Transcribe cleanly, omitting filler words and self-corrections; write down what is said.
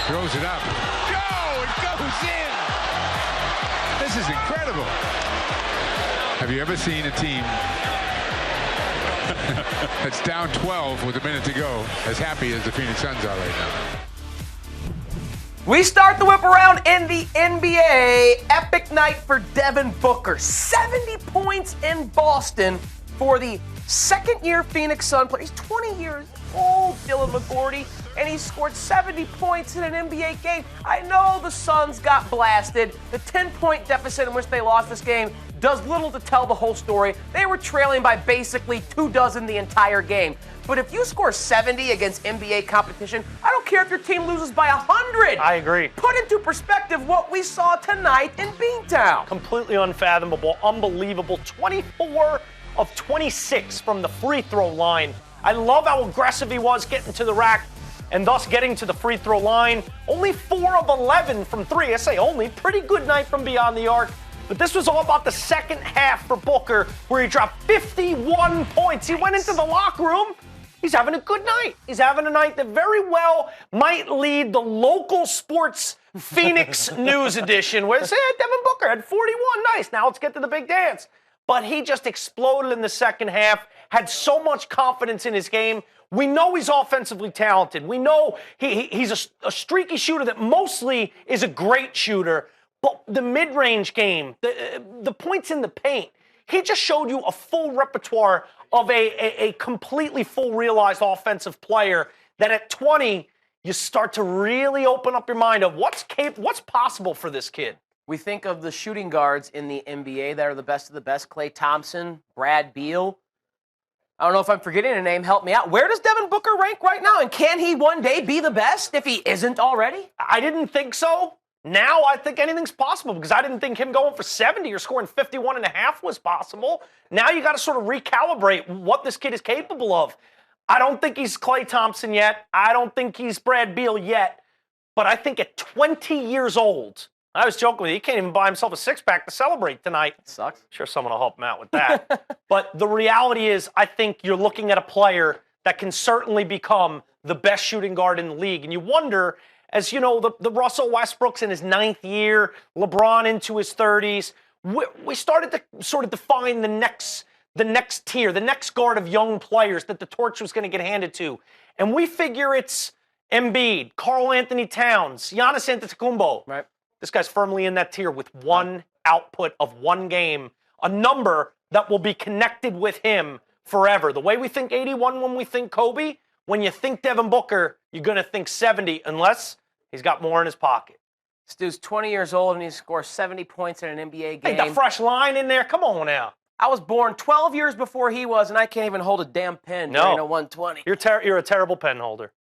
Throws it up. Oh, it goes in. This is incredible. Have you ever seen a team that's down 12 with a minute to go as happy as the Phoenix Suns are right now? We start the whip around in the NBA. Epic night for Devin Booker. 70 points in Boston for the second-year Phoenix Sun player. He's 20 years old, Dylan McGordy, and he scored 70 points in an NBA game. I know the Suns got blasted. The 10-point deficit in which they lost this game does little to tell the whole story. They were trailing by basically 24 the entire game. But if you score 70 against NBA competition, I don't care if your team loses by 100. I agree. Put into perspective what we saw tonight in Beantown. Completely unfathomable, unbelievable. 24 of 26 from the free throw line. I love how aggressive he was getting to the rack and thus getting to the free throw line. Only 4 of 11 from 3. I say only. Pretty good night from beyond the arc. But this was all about the second half for Booker, where he dropped 51 points. He went into the locker room. He's having a good night. He's having a night that very well might lead the local sports Phoenix news edition, where they say, hey, Devin Booker had 41. Nice. Now let's get to the big dance. But he just exploded in the second half, had so much confidence in his game. We know he's offensively talented. We know he's a streaky shooter that mostly is a great shooter. But the mid-range game, the points in the paint, he just showed you a full repertoire of a completely full realized offensive player that at 20, you start to really open up your mind of what's possible for this kid. We think of the shooting guards in the NBA that are the best of the best. Klay Thompson, Brad Beal. I don't know if I'm forgetting a name. Help me out. Where does Devin Booker rank right now? And can he one day be the best if he isn't already? I didn't think so. Now I think anything's possible because I didn't think him going for 70 or scoring 51 and a half was possible. Now you got to sort of recalibrate what this kid is capable of. I don't think he's Klay Thompson yet. I don't think he's Brad Beal yet. But I think at 20 years old, I was joking with you, he can't even buy himself a six-pack to celebrate tonight. That sucks. Sure, someone will help him out with that. But the reality is, I think you're looking at a player that can certainly become the best shooting guard in the league. And you wonder, as you know, the Russell Westbrook's in his 9th year, LeBron into his 30s, we started to sort of define the next tier, the next guard of young players that the torch was going to get handed to. And we figure it's Embiid, Karl Anthony Towns, Giannis Antetokounmpo. Right. This guy's firmly in that tier with one output of one game, a number that will be connected with him forever. The way we think 81 when we think Kobe, when you think Devin Booker, you're going to think 70 unless he's got more in his pocket. This dude's 20 years old and he scores 70 points in an NBA game. Hey, the fresh line in there. Come on now. I was born 12 years before he was, and I can't even hold a damn pen during a 120. You're a terrible pen holder.